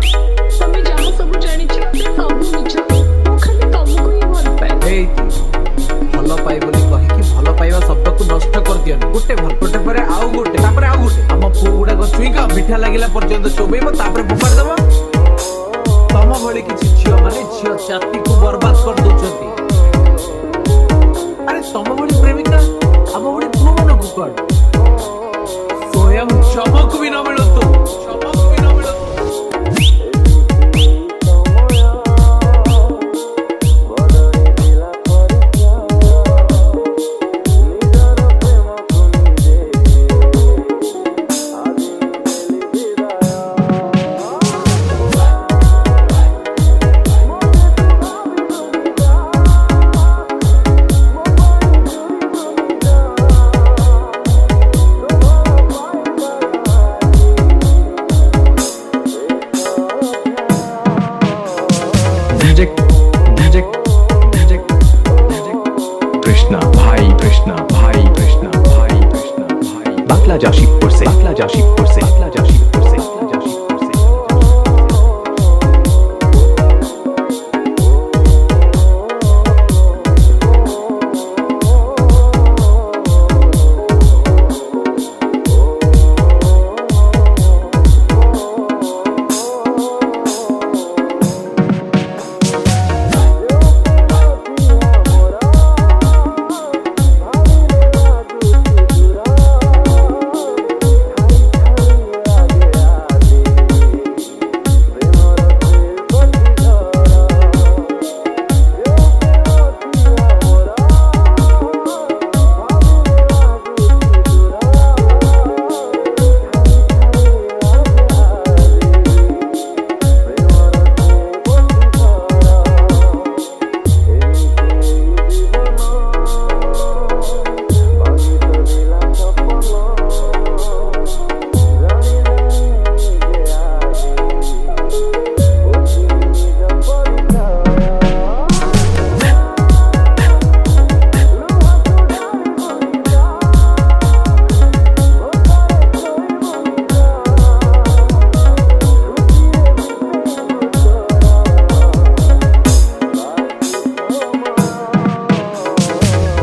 तमे जहाँ सब जानिछ सब मिछ मु खाली तुमको ही भल पाए ए भल पाई बोली कहि कि भल पाइबा शब्द को नष्ट कर दियन गुटे भल गोटे परे आउ गुटे तापरे आउ गुटे हम पु गुडा को चुईका मिठा लागिला पर्यंत चोबेबो तापरे बुमार देबो तम भली किछि झियो माने झियो जाति को बर्बाद कर दोछथि अरे तम भली प्रेमिका हम भली पुओ मन को कर स्वयं चमक भी न मिलतो चमक भी न मिलतो बाकला जाशिबपुर से बाकला जाशिबपुर से बाकला जाशिबपुर से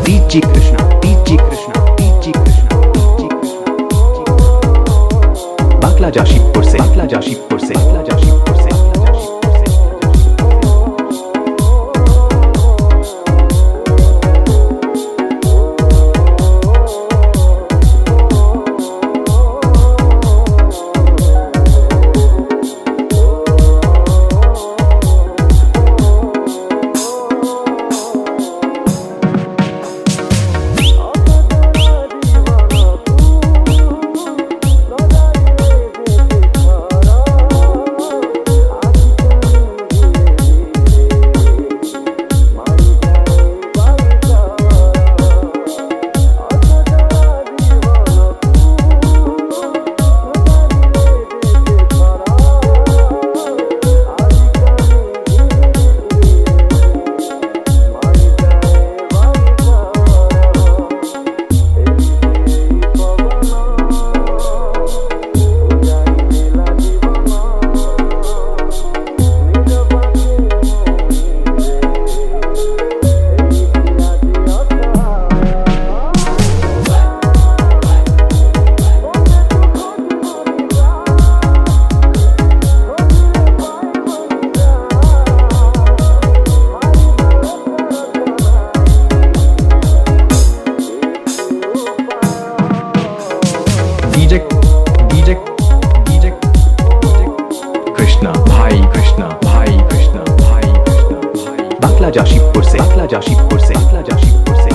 DJ Krishna DJ Krishna DJ Krishna DJ Krishna बाकला जाशिबपुर से बाकला जाशिबपुर से बाकला जाशिबपुर से बाकला जाशिबपुर से बाकला जाशिबपुर से बाकला जाशिबपुर से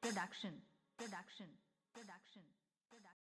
production